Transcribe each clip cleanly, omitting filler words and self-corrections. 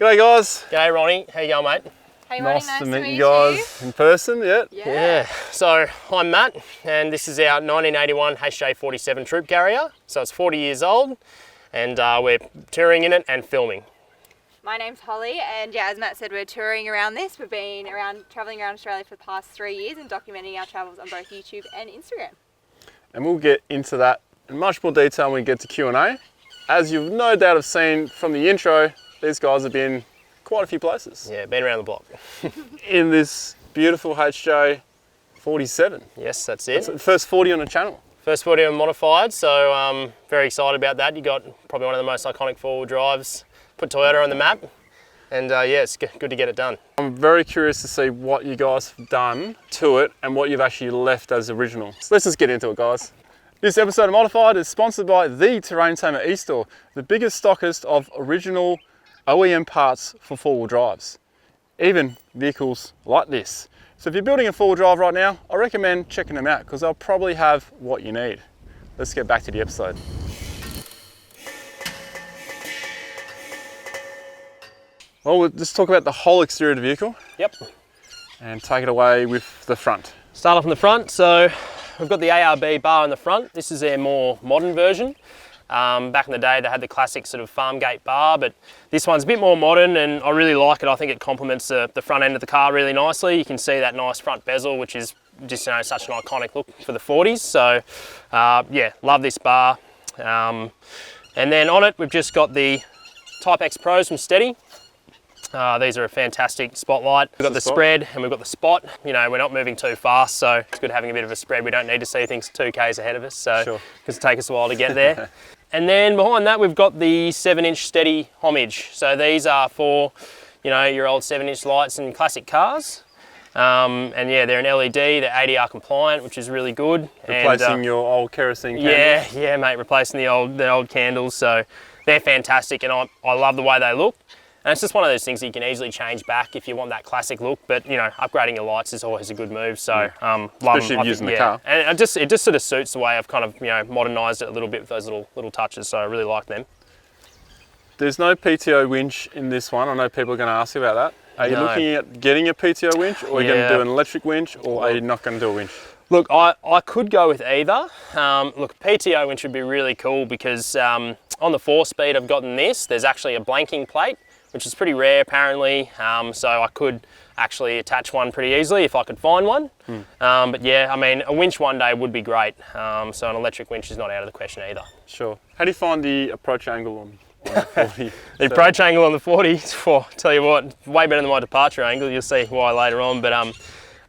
G'day guys. G'day Ronnie, how you going mate? Hey Ronny, nice to meet you guys in person, Yeah, so I'm Matt and this is our 1981 HJ47 troop carrier. So it's 40 years old and we're touring in it and filming. My name's Holly and yeah, as Matt said, we're touring around this. We've been travelling around Australia for the past 3 years and documenting our travels on both YouTube and Instagram. And we'll get into that in much more detail when we get to Q&A. As you've no doubt have seen from the intro, these guys have been quite a few places. Yeah, been around the block. In this beautiful HJ47. Yes, that's it. That's the first 40 on the channel. First 40 on modified, so very excited about that. You got probably one of the most iconic four-wheel drives, put Toyota on the map, and yeah, it's good to get it done. I'm very curious to see what you guys have done to it and what you've actually left as original. So let's just get into it, guys. This episode of Modified is sponsored by the Terrain Tamer e-store, the biggest stockist of original OEM parts for four-wheel drives, even vehicles like this. So if you're building a four-wheel drive right now, I recommend checking them out because they'll probably have what you need. Let's get back to the episode. Well, we'll just talk about the whole exterior of the vehicle. Yep. And take it away with the front. Start off in the front, so we've got the ARB bar in the front. This is their more modern version. Back in the day, they had the classic sort of farm gate bar, but this one's a bit more modern and I really like it. I think it complements the front end of the car really nicely. You can see that nice front bezel, which is just such an iconic look for the 40s. So yeah, love this bar. And then on it, we've just got the Type X Pros from Steady. These are a fantastic spotlight. We've got the spread and we've got the spot. You know, we're not moving too fast, so it's good having a bit of a spread. We don't need to see things 2Ks ahead of us, so because it takes us a while to get there. And then behind that, we've got the 7-inch Steady homage. So these are for, you know, your old 7-inch lights and classic cars. And yeah, they're an LED, they're ADR compliant, which is really good. Replacing your old kerosene candles? Yeah, mate, replacing the old candles. So they're fantastic and I love the way they look. And it's just one of those things that you can easily change back if you want that classic look, but you know, upgrading your lights is always a good move. So love especially them. Using the car. And it just sort of suits the way I've kind of, you know, modernised it a little bit with those little touches. So I really like them. There's no PTO winch in this one. I know people are going to ask you about that. Are you looking at getting a PTO winch, or are you going to do an electric winch, or are you not going to do a winch? Look, I could go with either. Look, PTO winch would be really cool because on the 4-speed I've gotten this. There's actually a blanking plate, which is pretty rare apparently, so I could actually attach one pretty easily if I could find one. But yeah, I mean, a winch one day would be great, so an electric winch is not out of the question either. Sure. How do you find the approach angle on the 40? The approach angle on the 40, tell you what, way better than my departure angle. You'll see why later on, but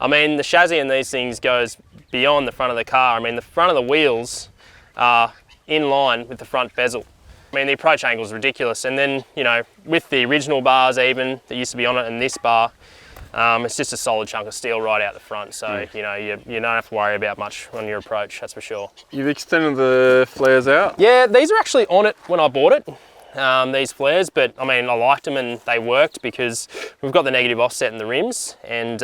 I mean, the chassis in these things goes beyond the front of the car. I mean, the front of the wheels are in line with the front bezel. I mean, the approach angle is ridiculous. And then, you know, with the original bars even, that used to be on it, and this bar, it's just a solid chunk of steel right out the front. So, you know, you don't have to worry about much on your approach, that's for sure. You've extended the flares out? Yeah, these are actually on it when I bought it, these flares, but I mean, I liked them and they worked because we've got the negative offset in the rims and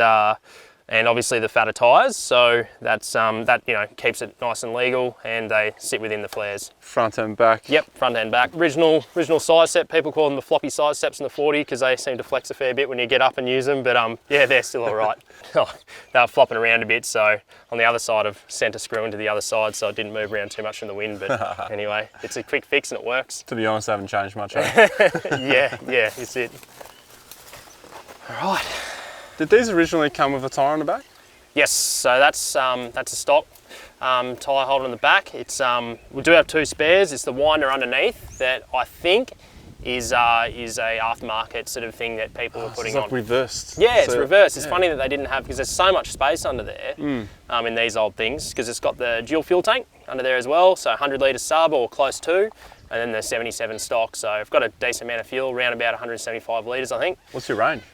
obviously the fatter tyres, so that's that, you know, keeps it nice and legal, and they sit within the flares. Front and back. Yep, front and back. Original side step. People call them the floppy side steps in the 40 because they seem to flex a fair bit when you get up and use them. But yeah, they're still all right. They were flopping around a bit, so on the other side I've sent a screw into the other side, so it didn't move around too much from the wind. But anyway, it's a quick fix and it works. To be honest, I haven't changed much. Eh? yeah, that's it. All right. Did these originally come with a tyre on the back? Yes, so that's a stock tyre holder on the back. It's we do have 2 spares. It's the winder underneath that I think is a aftermarket sort of thing that people are putting it's like on. Reversed. Yeah, it's reversed. It's funny that they didn't have, because there's so much space under there in these old things, because it's got the dual fuel tank under there as well, so 100 litre sub or close to, and then the 77 stock. So I've got a decent amount of fuel, around about 175 litres I think. What's your range?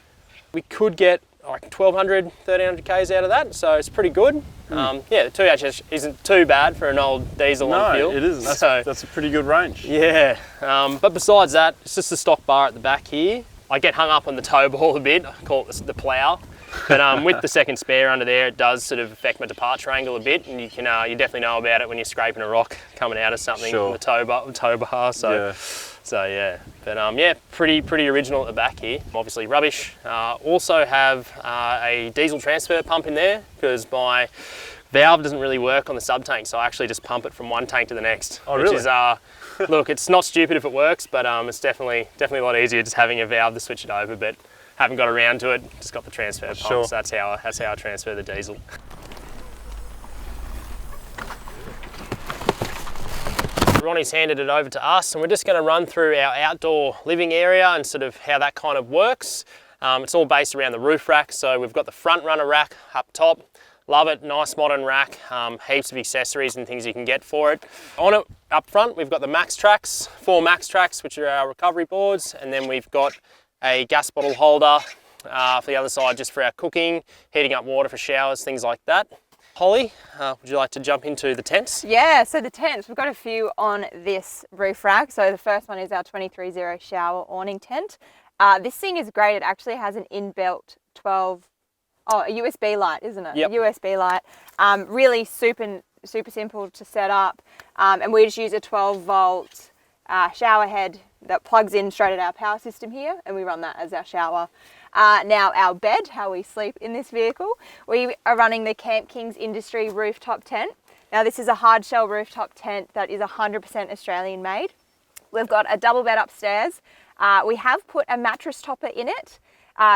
We could get like 1,200, 1,300 Ks out of that, so it's pretty good. Yeah, the 2HS isn't too bad for an old diesel on fuel. No, it isn't. That's a pretty good range. Yeah, but besides that, it's just the stock bar at the back here. I get hung up on the tow ball a bit, I call it the plough. But with the second spare under there, it does sort of affect my departure angle a bit, and you definitely know about it when you're scraping a rock coming out of something, the tow bar. So So yeah, but yeah, pretty original at the back here. Obviously rubbish. Also have a diesel transfer pump in there because my valve doesn't really work on the sub tank, so I actually just pump it from one tank to the next. Oh, really? Which is, look, it's not stupid if it works, but it's definitely a lot easier just having a valve to switch it over. But haven't got around to it. Just got the transfer pump. Sure. So that's how I transfer the diesel. Ronnie's handed it over to us, and we're just going to run through our outdoor living area and sort of how that kind of works. It's all based around the roof rack, so we've got the front runner rack up top. Love it, nice modern rack, heaps of accessories and things you can get for it. On it up front, we've got the Max Tracks, 4 Max Tracks, which are our recovery boards, and then we've got a gas bottle holder for the other side, just for our cooking, heating up water for showers, things like that. Holly, would you like to jump into the tents? Yeah, so the tents, we've got a few on this roof rack. So the first one is our 23-0 shower awning tent. This thing is great. It actually has an inbuilt a USB light, isn't it? Yep. A USB light. Really super simple to set up. And we just use a 12-volt shower head that plugs in straight at our power system here, and we run that as our shower. Now our bed, how we sleep in this vehicle, we are running the Camp Kings Industry rooftop tent. Now this is a hard shell rooftop tent that is 100% Australian made. We've got a double bed upstairs. We have put a mattress topper in it,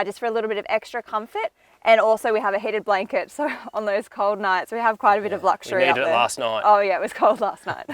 just for a little bit of extra comfort. And also we have a heated blanket, so on those cold nights we have quite a bit of luxury up there. We needed it last night. Oh yeah, it was cold last night.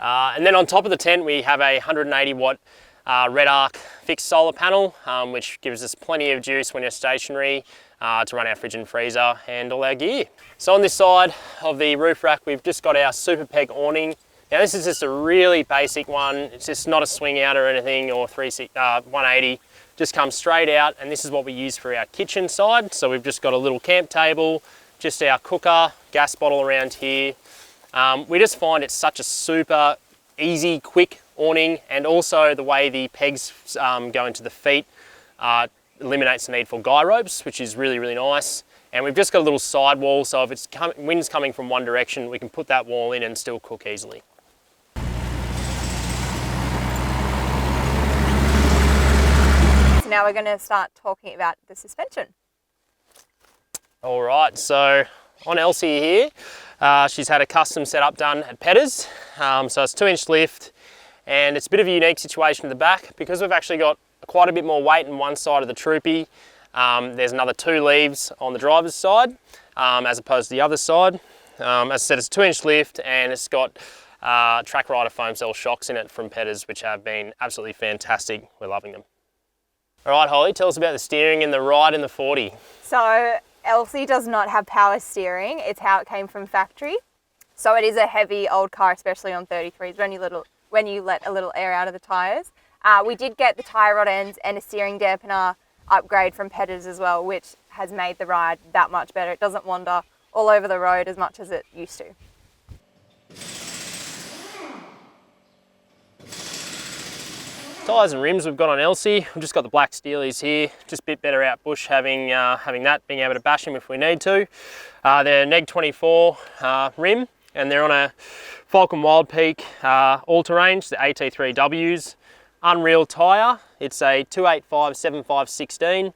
And then on top of the tent we have a 180 watt red arc fixed solar panel, which gives us plenty of juice when you're stationary to run our fridge and freezer and all our gear. So on this side of the roof rack we've just got our super peg awning. Now this is just a really basic one. It's just not a swing out or anything, or 180. Just comes straight out, and this is what we use for our kitchen side. So we've just got a little camp table, just our cooker, gas bottle around here. We just find it's such a super easy, quick awning, and also the way the pegs go into the feet eliminates the need for guy ropes, which is really nice. And we've just got a little side wall, so if it's wind's coming from one direction, we can put that wall in and still cook easily. Now we're going to start talking about the suspension. All right, so on Elsie here, she's had a custom setup done at Petters. So it's 2-inch lift, and it's a bit of a unique situation at the back because we've actually got quite a bit more weight on one side of the Troopy. There's another 2 leaves on the driver's side as opposed to the other side. As I said, it's a 2-inch lift, and it's got Track Rider foam cell shocks in it from Petters, which have been absolutely fantastic. We're loving them. All right, Holly, tell us about the steering and the ride in the 40. So Elsie does not have power steering. It's how it came from factory. So it is a heavy old car, especially on 33s when you let a little air out of the tyres. We did get the tyre rod ends and a steering dampener upgrade from Petters as well, which has made the ride that much better. It doesn't wander all over the road as much as it used to. Tyres and rims we've got on Elsie. We've just got the black steelies here, just a bit better out bush having that, being able to bash them if we need to. They're Neg 24 rim, and they're on a Falcon Wild Peak all-terrain, the AT3Ws. Unreal tyre, it's a 285/75/16.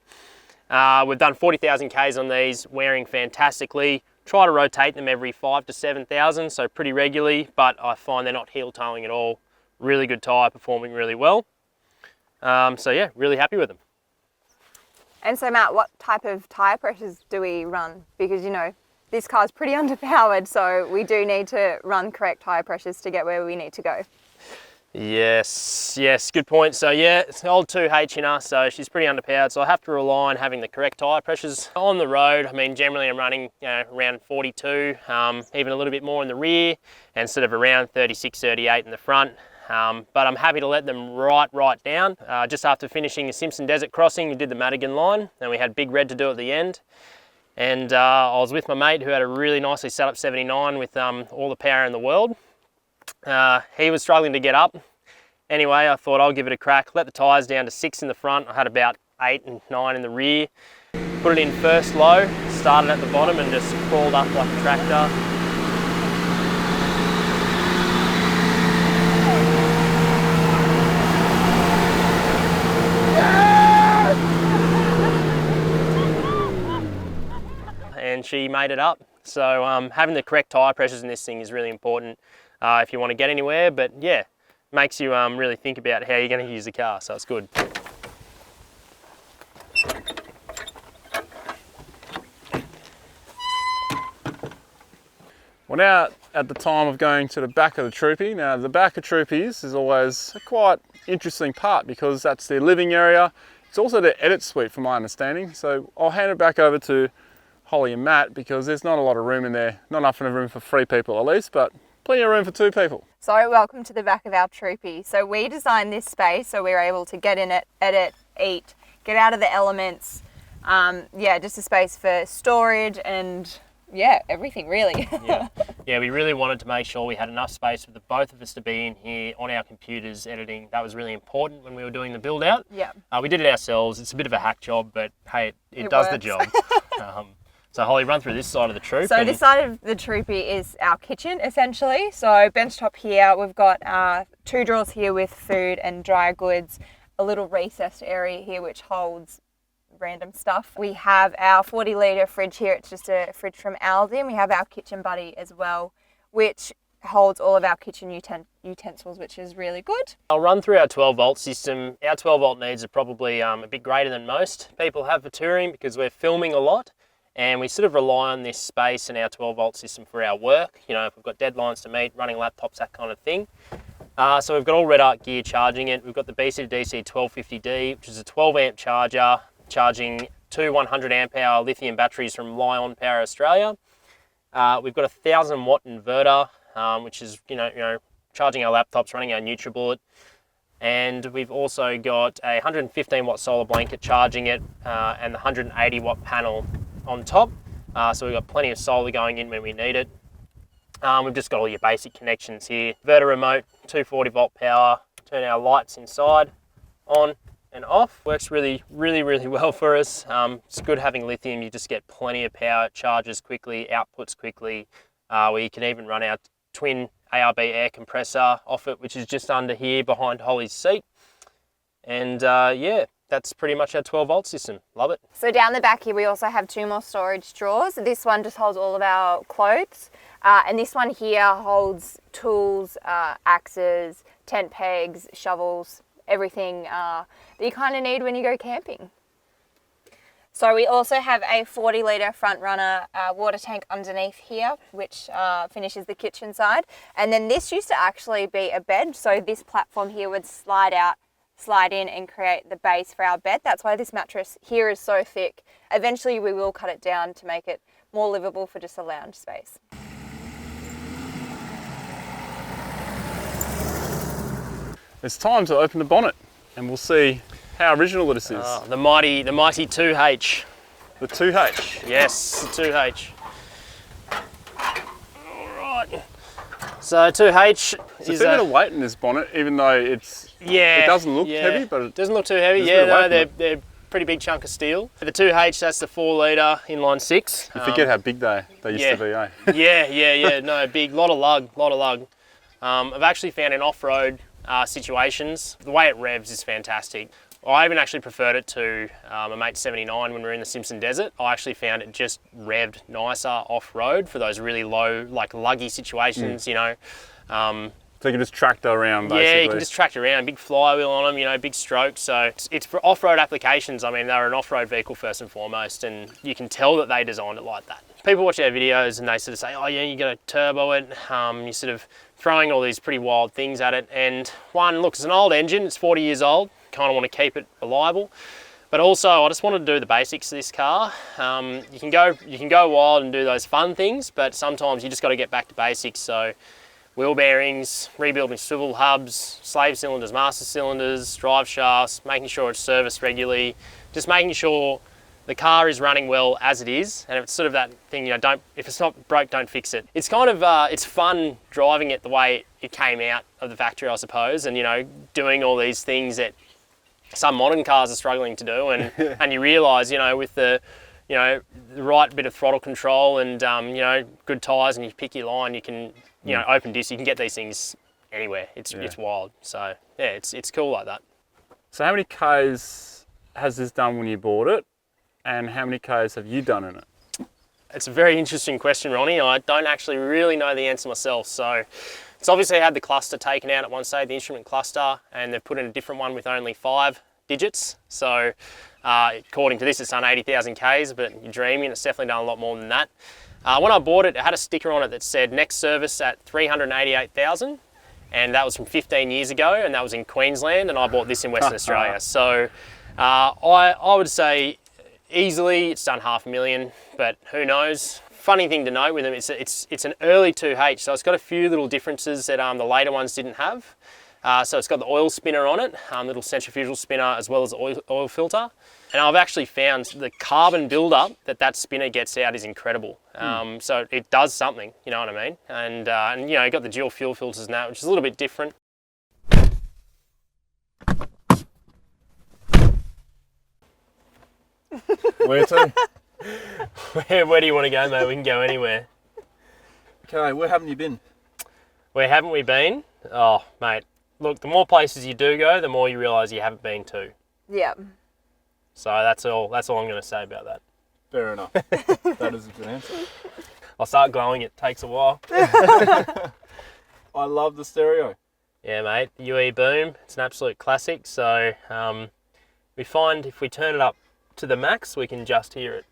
We've done 40,000 Ks on these, wearing fantastically. Try to rotate them every 5,000 to 7,000, so pretty regularly, but I find they're not heel towing at all. Really good tyre, performing really well. So yeah, really happy with them. And so Matt, what type of tyre pressures do we run? Because you know, this car's pretty underpowered, so we do need to run correct tyre pressures to get where we need to go. Yes, good point. So yeah, it's an old 2H in her, so she's pretty underpowered, so I have to rely on having the correct tyre pressures. On the road, I mean, generally I'm running around 42, even a little bit more in the rear, and sort of around 36, 38 in the front. But I'm happy to let them right down. Just after finishing the Simpson Desert Crossing, we did the Madigan line, and we had Big Red to do at the end. And I was with my mate who had a really nicely set up 79 with all the power in the world. He was struggling to get up. Anyway, I thought I'll give it a crack. Let the tyres down to 6 in the front. I had about 8 and 9 in the rear. Put it in first low, started at the bottom and just crawled up like a tractor. and she made it up. So having the correct tyre pressures in this thing is really important if you want to get anywhere, but yeah, makes you really think about how you're going to use the car, so it's good. We're now at the time of going to the back of the Troopy. Now the back of Troopies is always a quite interesting part because that's their living area. It's also their edit suite from my understanding. So I'll hand it back over to Holly and Matt because there's not a lot of room in there. Not enough room for 3 people at least, but plenty of room for 2 people. So welcome to the back of our Troopy. So we designed this space so we were able to get in it, edit, eat, get out of the elements. Yeah, just a space for storage and yeah, everything really. Yeah, we really wanted to make sure we had enough space for the both of us to be in here on our computers editing. That was really important when we were doing the build out. Yeah. We did it ourselves. It's a bit of a hack job, but hey, it does the job. So Holly, run through this side of the Troop. So this side of the Troopy is our kitchen essentially. So benchtop here, we've got 2 drawers here with food and dry goods, a little recessed area here which holds random stuff. We have our 40 litre fridge here. It's just a fridge from Aldi, and we have our kitchen buddy as well, which holds all of our kitchen utensils, which is really good. I'll run through our 12 volt system. Our 12 volt needs are probably a bit greater than most people have for touring because we're filming a lot and we sort of rely on this space and our 12 volt system for our work. You know, if we've got deadlines to meet, running laptops, that kind of thing. So we've got all Red Arc gear charging it. We've got the BC to DC 1250D, which is a 12 amp charger, charging 2 100 amp hour lithium batteries from Lion Power Australia. We've got a 1000 watt inverter, which is you know charging our laptops, running our NutriBullet, and we've also got a 115 watt solar blanket charging it, and the 180 watt panel on top. So we've got plenty of solar going in when we need it. We've just got all your basic connections here. Inverter remote, 240 volt power. Turn our lights inside on and off. Works really well for us. It's good having lithium. You just get plenty of power, charges quickly, outputs quickly. We can even run our twin ARB air compressor off it, which is just under here behind Holly's seat. And yeah, that's pretty much our 12 volt system. Love it. So down the back here, we also have 2 more storage drawers. This one just holds all of our clothes. And this one here holds tools, axes, tent pegs, shovels, everything that you kind of need when you go camping. So we also have a 40 litre front runner water tank underneath here, which finishes the kitchen side. And then this used to actually be a bed. So this platform here would slide out, slide in and create the base for our bed. That's why this mattress here is so thick. Eventually we will cut it down to make it more livable for just a lounge space. It's time to open the bonnet and we'll see how original this is. The mighty 2H. The 2H. Yes, the 2H. All right. So 2H is a bit of weight in this bonnet, even though it doesn't look heavy, but it doesn't look too heavy. Yeah, no, they're pretty big chunk of steel. For the 2H, that's the 4 litre inline 6. You forget how big they used to be, eh? yeah. No, big, lot of lug. I've actually found in off-road situations, the way it revs is fantastic. I even actually preferred it to a Mate 79 when we were in the Simpson Desert. I actually found it just revved nicer off-road for those really low, like luggy situations, you know. So you can just tractor around, basically. Yeah, you can just tractor around, big flywheel on them, you know, big stroke. So it's for off-road applications. I mean, they're an off-road vehicle first and foremost, and you can tell that they designed it like that. People watch our videos and they sort of say, oh yeah, you're going to turbo it. You're sort of throwing all these pretty wild things at it. And one, look, it's an old engine, it's 40 years old. Kind of want to keep it reliable. But also, I just wanted to do the basics of this car. You can go wild and do those fun things, but sometimes you just got to get back to basics. So wheel bearings, rebuilding swivel hubs, slave cylinders, master cylinders, drive shafts, making sure it's serviced regularly, just making sure the car is running well as it is. And if it's sort of that thing, you know, if it's not broke, don't fix it. It's kind of, it's fun driving it the way it came out of the factory, I suppose, and, you know, doing all these things that some modern cars are struggling to do, and you realise, you know, with the right bit of throttle control and you know, good tyres, and you pick your line, you can, you know, open disc, you can get these things anywhere. It's wild. So yeah, it's cool like that. So how many Ks has this done when you bought it, and how many Ks have you done in it? It's a very interesting question, Ronnie. I don't actually really know the answer myself. So it's obviously had the cluster taken out at one stage, the instrument cluster, and they've put in a different one with only 5 digits. So according to this, it's done 80,000 Ks, but you're dreaming, it's definitely done a lot more than that. When I bought it, it had a sticker on it that said next service at 388,000, and that was from 15 years ago, and that was in Queensland, and I bought this in Western Australia. So I would say easily it's done 500,000, but who knows. Funny thing to note with them, it's an early 2H, so it's got a few little differences that the later ones didn't have. So it's got the oil spinner on it, little centrifugal spinner, as well as the oil filter. And I've actually found the carbon buildup that spinner gets out is incredible. So it does something, you know what I mean? And you know, you've got the dual fuel filters and that, which is a little bit different. Where to? Where do you want to go, mate? We can go anywhere. Okay, where haven't you been? Where haven't we been? Oh, mate. Look, the more places you do go, the more you realise you haven't been to. Yeah. So that's all I'm going to say about that. Fair enough. That is a good answer. I'll start glowing, it takes a while. I love the stereo. Yeah, mate, UE Boom, it's an absolute classic. So we find if we turn it up to the max, we can just hear it.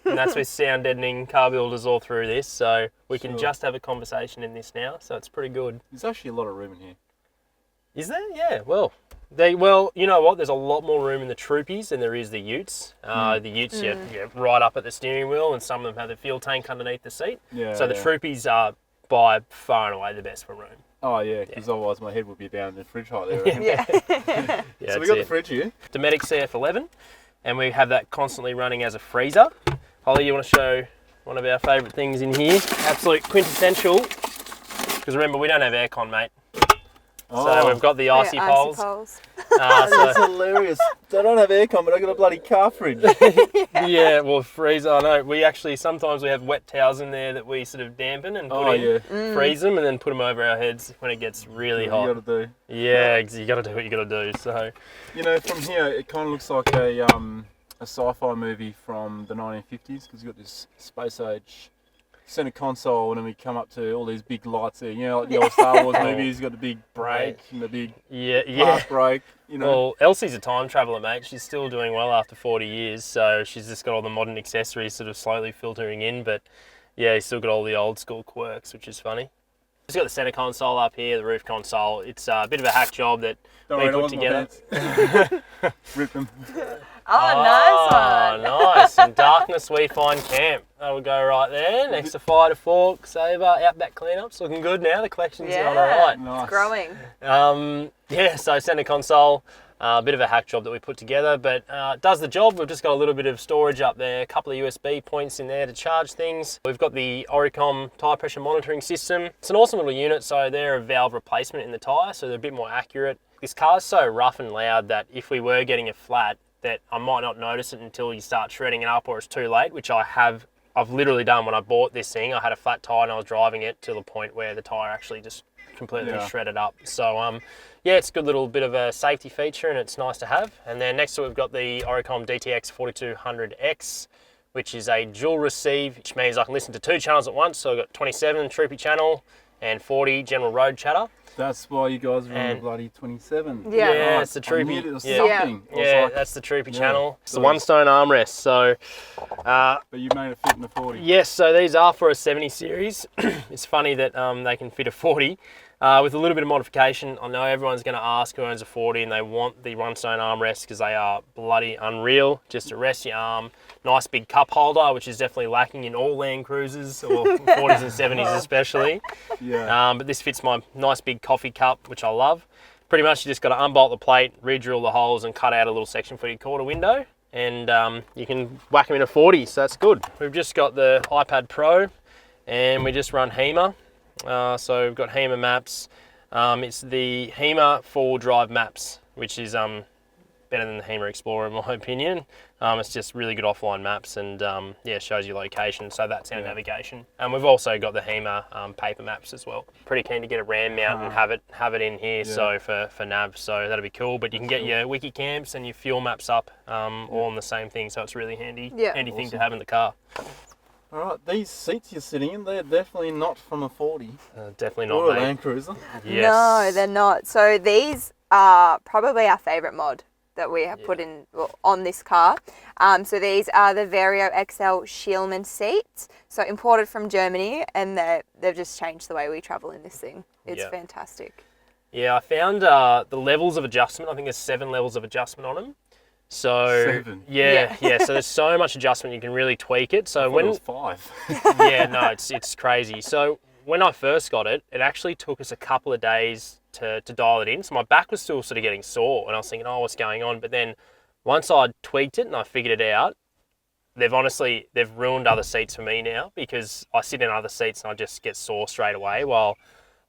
And that's with sound deadening car builders all through this. So we can just have a conversation in this now. So it's pretty good. There's actually a lot of room in here. Is there? Yeah, well, you know what? There's a lot more room in the Troopies than there is the Utes. The Utes, you're right up at the steering wheel, and some of them have the fuel tank underneath the seat. Yeah. So the Troopies are by far and away the best for room. Oh yeah, because otherwise my head would be down in the fridge height there. Yeah. So we got the fridge here. Dometic CF11, and we have that constantly running as a freezer. Holly, you want to show one of our favourite things in here? Absolute quintessential, because remember, we don't have aircon, mate. So we've got the icy poles. That's hilarious. They don't have aircon, but I got a bloody car fridge. Yeah, well, freezer. I know. We actually sometimes we have wet towels in there that we sort of dampen and put in, freeze them, and then put them over our heads when it gets really hot. You got to do. Yeah, you got to do what you got to do. So, you know, from here it kind of looks like a sci-fi movie from the 1950s because you've got this space age center console, and then we come up to all these big lights there. You know, like the old Star Wars movies, got the big brake and the big park brake. You know. Well, Elsie's a time traveller, mate. She's still doing well after 40 years, so she's just got all the modern accessories sort of slowly filtering in. But yeah, he's still got all the old school quirks, which is funny. Just got the center console up here, the roof console. It's a bit of a hack job that we put together. Rip them. Oh, nice one. Nice. In darkness we find camp. That would go right there. Next to Fighter, Fork, Sabre, Outback cleanups. Looking good now. The collection's going all right. Nice. It's growing. Yeah, so center console. A bit of a hack job that we put together, but does the job. We've just got a little bit of storage up there, a couple of USB points in there to charge things. We've got the Oricom tyre pressure monitoring system. It's an awesome little unit, so they're a valve replacement in the tyre, so they're a bit more accurate. This car's so rough and loud that if we were getting a flat, that I might not notice it until you start shredding it up or it's too late, which I've literally done when I bought this thing. I had a flat tyre and I was driving it to the point where the tyre actually just completely shredded up. So yeah, it's a good little bit of a safety feature and it's nice to have. And then next to it we've got the Oricom DTX 4200X, which is a dual receive, which means I can listen to 2 channels at once. So I've got 27 Troopy channel and 40 general road chatter. That's why you guys are on the bloody 27. Yeah, it's the Troopy. Yeah, that's the Troopy channel. It's the one stone armrest. So, but you made it fit in the 40. Yes, so these are for a 70 series. It's funny that they can fit a 40 with a little bit of modification. I know everyone's going to ask who owns a 40 and they want the one stone armrest because they are bloody unreal. Just to rest your arm. Nice big cup holder, which is definitely lacking in all Landcruisers, or 40s and 70s especially. Yeah. But this fits my nice big coffee cup, which I love. Pretty much you just got to unbolt the plate, re-drill the holes and cut out a little section for your quarter window. And you can whack them in a 40, so that's good. We've just got the iPad Pro and we just run HEMA. So we've got HEMA maps. It's the HEMA 4-wheel drive maps, which is better than the HEMA Explorer in my opinion. It's just really good offline maps and yeah, shows you location, so that's our navigation. And we've also got the HEMA paper maps as well. Pretty keen to get a RAM mount and have it in here, so for nav, so that'll be cool. But you can get your wiki camps and your fuel maps up all on the same thing, so it's really handy thing to have in the car. All right, these seats you're sitting in, they're definitely not from a 40 Definitely not, or a mate. Land Cruiser. Yes. No, they're not. So these are probably our favourite mod that we have put in on this car. So these are the Vario XL Schielmann seats. So imported from Germany, and they've just changed the way we travel in this thing. It's fantastic. Yeah, I found the levels of adjustment. I think there's 7 levels of adjustment on them. So 7? Yeah. So there's so much adjustment, you can really tweak it. So when it was 5. Yeah, no, it's crazy. So when I first got it, it actually took us a couple of days to dial it in. So my back was still sort of getting sore, and I was thinking, oh, what's going on? But then once I tweaked it and I figured it out, they've ruined other seats for me now, because I sit in other seats and I just get sore straight away, while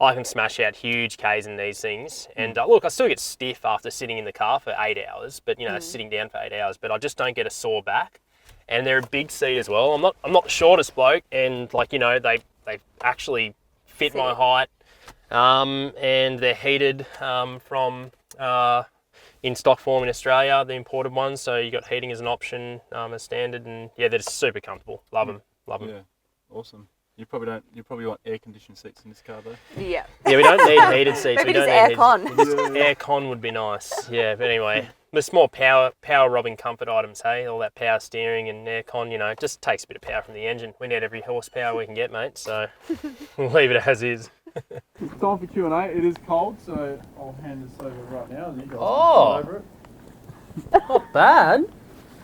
I can smash out huge Ks in these things. And look, I still get stiff after sitting in the car for 8 hours, but sitting down for 8 hours, but I just don't get a sore back. And they're a big seat as well. I'm not the shortest bloke, and they actually fit my height. And they're heated from in stock form in Australia, the imported ones. So you got heating as an option as standard, and yeah, they're just super comfortable. Love them. Yeah, awesome. You probably want air conditioned seats in this car though. Yeah. Yeah, we don't need heated seats. Maybe we don't just need aircon. Aircon would be nice. Yeah, but anyway, there's more power robbing comfort items. Hey, all that power steering and aircon. It just takes a bit of power from the engine. We need every horsepower we can get, mate. So we'll leave it as is. It's time for Q&A. It is cold, so I'll hand this over right now. And you guys Oh. can over it. Not bad.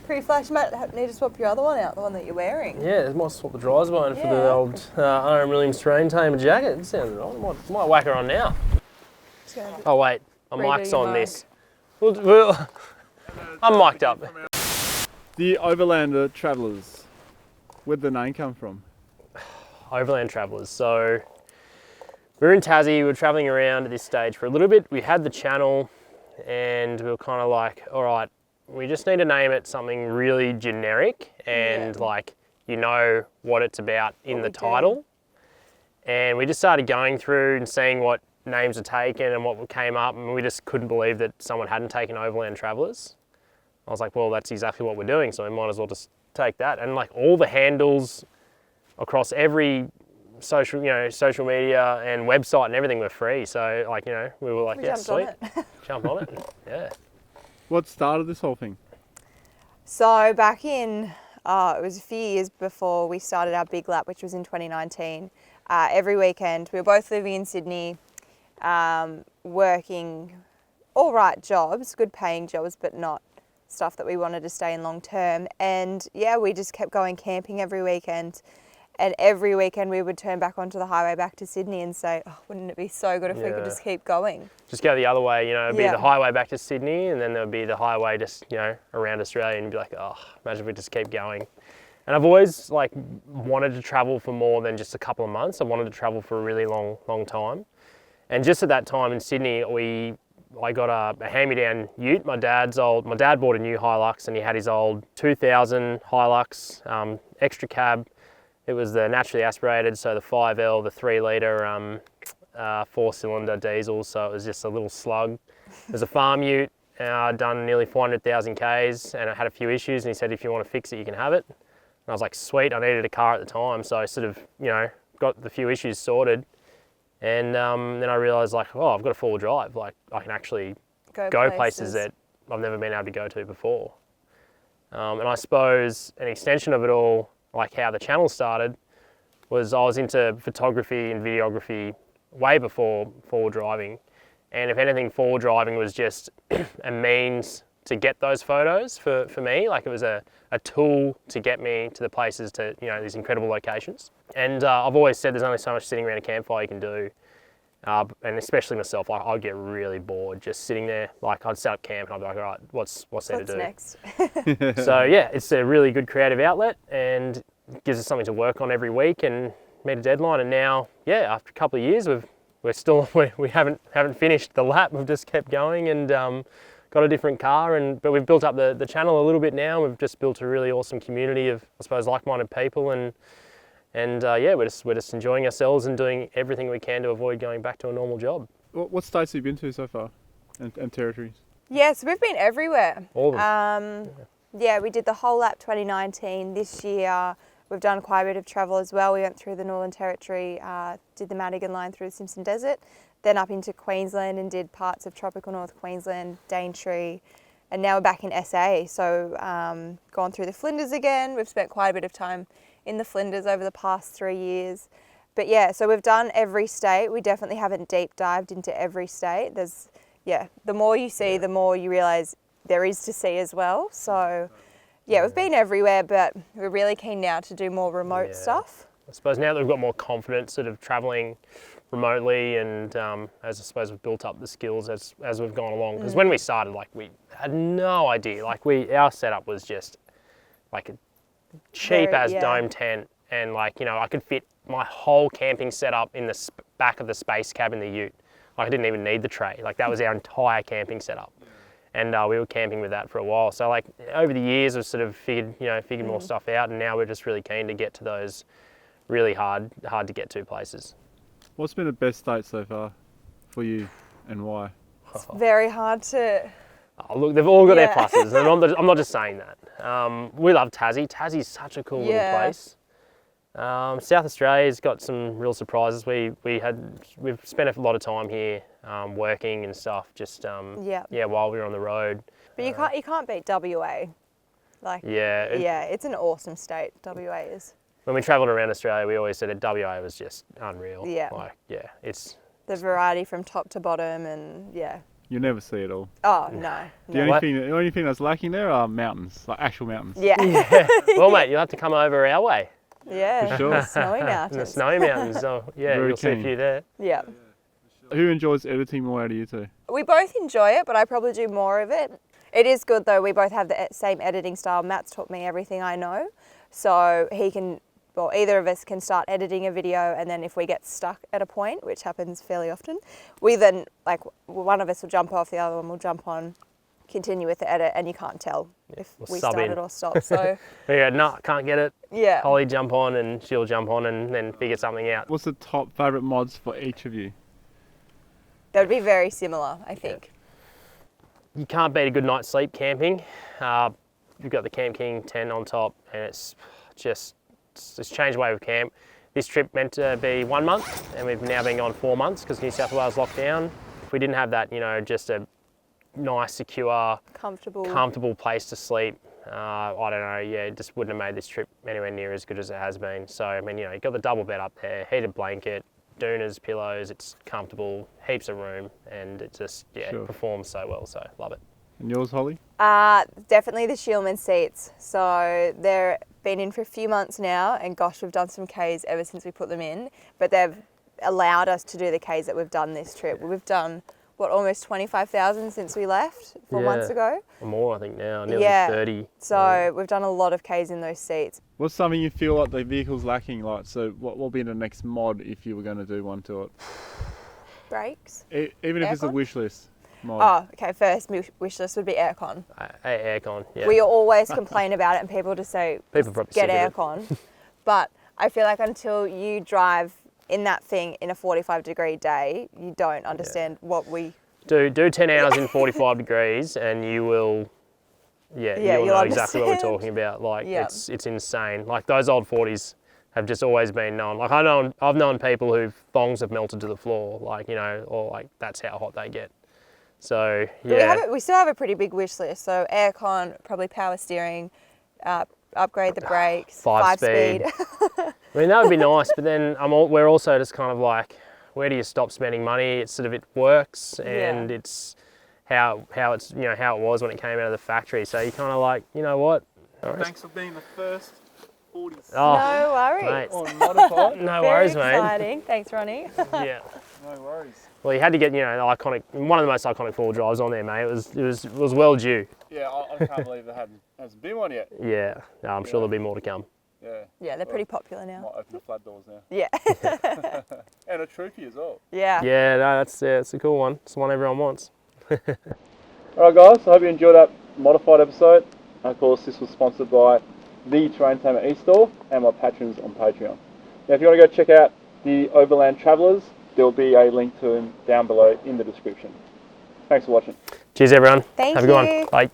Pre-flash, mate. Need to swap your other one out, the one that you're wearing. Yeah, I might swap the dryers behind for the old RM Williams terrain tamer jacket. It sounds right. Might whack her on now. Oh wait, my mic's on this. I'm mic'd up. The Overland Travellers. Where'd the name come from? Overland Travellers. So we were in Tassie. We were travelling around at this stage for a little bit. We had the channel, and we were kind of like, all right, we just need to name it something really generic and what it's about in the title. And we just started going through and seeing what names were taken and what came up, and we just couldn't believe that someone hadn't taken Overland Travellers. I was like, well, that's exactly what we're doing, so we might as well just take that. And like all the handles across every social media and website and everything were free. So we were like, We yeah, jumped on sweet. it. Jump on it. Yeah. What started this whole thing? So back in, it was a few years before we started our big lap, which was in 2019. Every weekend, we were both living in Sydney, working all right jobs, good paying jobs, but not stuff that we wanted to stay in long term. And yeah, we just kept going camping every weekend. And every weekend we would turn back onto the highway back to Sydney and say, oh, wouldn't it be so good if we could just keep going? Just go the other way, it'd be the highway back to Sydney, and then there'd be the highway just, around Australia, and you'd be like, oh, imagine if we just keep going. And I've always wanted to travel for more than just a couple of months. I wanted to travel for a really long time. And just at that time in Sydney, I got a hand-me-down ute. My dad bought a new Hilux, and he had his old 2000 Hilux, extra cab. It was the naturally aspirated, so the 5L, the 3 litre 4-cylinder diesel, so it was just a little slug. It was a farm ute. I'd done nearly 400,000 Ks, and it had a few issues, and he said, if you want to fix it, you can have it. And I was like, sweet, I needed a car at the time, so I sort of, got the few issues sorted. And then I realised, I've got a 4-wheel drive. I can actually go places that I've never been able to go to before. And I suppose an extension of it all, how the channel started, was I was into photography and videography way before 4-wheel driving. And if anything, 4-wheel driving was just a means to get those photos for me. It was a tool to get me to the places, to these incredible locations. And I've always said there's only so much sitting around a campfire you can do. And especially myself, I'd get really bored just sitting there. I'd set up camp and I'd be like, all right, what's there to do? What's next? So yeah, it's a really good creative outlet, and gives us something to work on every week and meet a deadline. And now, yeah, after a couple of years, we haven't finished the lap. We've just kept going and got a different car, but we've built up the channel a little bit now. We've just built a really awesome community of, I suppose, like-minded people, and yeah, we're just enjoying ourselves and doing everything we can to avoid going back to a normal job. What states have you been to so far, and territories? Yeah, so we've been everywhere. All of them. Yeah, we did the whole lap 2019. This year we've done quite a bit of travel as well. We went through the Northern Territory, did the Madigan line through the Simpson Desert, then up into Queensland and did parts of tropical North Queensland, Daintree, and now we're back in SA. So gone through the Flinders again. We've spent quite a bit of time in the Flinders over the past 3 years. But yeah, so we've done every state. We definitely haven't deep dived into every state. The more you see, the more you realise there is to see as well. So yeah, we've been everywhere, but we're really keen now to do more remote stuff. I suppose now that we've got more confidence sort of travelling remotely, and as I suppose we've built up the skills as we've gone along. Because when we started, like, we had no idea. Like, our setup was just like a cheap dome tent, and like, you know, I could fit my whole camping setup in the back of the space cab in the ute. Like, I didn't even need the tray. Like, that was our entire camping setup. And we were camping with that for a while. So like, over the years, we've sort of figured more stuff out, and now we're just really keen to get to those really hard to get to places. What's been the best state so far for you, and why? It's very hard to... Oh, look, they've all got their pluses, and I'm not just saying that. We love Tassie. Tassie's such a cool little place. South Australia's got some real surprises. We've spent a lot of time here working and stuff, just while we were on the road. But you can't beat WA. Like, it's an awesome state. WA is. When we travelled around Australia, we always said that WA was just unreal. It's the variety from top to bottom, and You'll never see it all. Oh no. The only thing that's lacking there are mountains, like actual mountains. Yeah. Well, mate, you'll have to come over our way. Yeah. For sure. Snowy mountains. The snowy mountains. So you'll see a few there. Yeah. Who enjoys editing more out of you two? We both enjoy it, but I probably do more of it. It is good though. We both have the same editing style. Matt's taught me everything I know, so he can. Well, either of us can start editing a video, and then if we get stuck at a point, which happens fairly often, we then, like, one of us will jump off, the other one will jump on, continue with the edit, and you can't tell if we started or stopped. So can't get it. Yeah. Holly jump on, and she'll jump on, and then figure something out. What's the top favourite mods for each of you? That would be very similar, I think. You can't beat a good night's sleep camping. You've got the Camp King 10 on top, and it's changed the way we camp. This trip meant to be 1 month, and we've now been gone 4 months because New South Wales locked down. If we didn't have that, just a nice, secure, comfortable place to sleep, I don't know, it just wouldn't have made this trip anywhere near as good as it has been. So, I mean, you've got the double bed up there, heated blanket, doonas, pillows, it's comfortable, heaps of room, and it just, performs so well, so love it. And yours, Holly? Definitely the Shieldman seats. So they've been in for a few months now, and gosh, we've done some Ks ever since we put them in, but they've allowed us to do the Ks that we've done this trip. We've done, almost 25,000 since we left 4 months ago? Or more, I think now, nearly 30. So we've done a lot of Ks in those seats. What's something you feel like the vehicle's lacking? Like, so what will be the next mod if you were going to do one to it? Brakes? Even if it's a wish list mod. Oh, okay, first wish list would be aircon. Aircon, yeah. We always complain about it, and people just say, get aircon. But I feel like until you drive in that thing in a 45-degree day, you don't understand what we... Do 10 hours in 45 degrees, and you will... you'll know exactly what we're talking about. Like, it's insane. Like, those old 40s have just always been known. Like, I've known people whose thongs have melted to the floor, like, or like, that's how hot they get. So, we still have a pretty big wish list. So aircon, probably power steering, upgrade the brakes, 5-speed. I mean, that would be nice, but then we're also just kind of like, where do you stop spending money? It's sort of, it works, and it's how it's, how it was when it came out of the factory. So you kind of like, you know what? Thanks for being the first 40s. Oh, no worries. On modified. No worries, Very mate. exciting. Thanks, Ronny. Yeah. No worries. Well, you had to get, one of the most iconic four-wheel drives on there, mate. It was well due. Yeah, I can't believe there hasn't been one yet. Yeah, I'm sure there'll be more to come. Yeah. Yeah, they're pretty popular now. Might open the flood doors now. Yeah. And a Troopy as well. Yeah. Yeah, no, it's a cool one. It's the one everyone wants. Alright guys, I hope you enjoyed that modified episode. Of course, this was sponsored by the Terrain Tamer e-store and my patrons on Patreon. Now, if you want to go check out the Overland Travellers, there'll be a link to them down below in the description. Thanks for watching. Cheers, everyone. Thank Have a good one. Bye.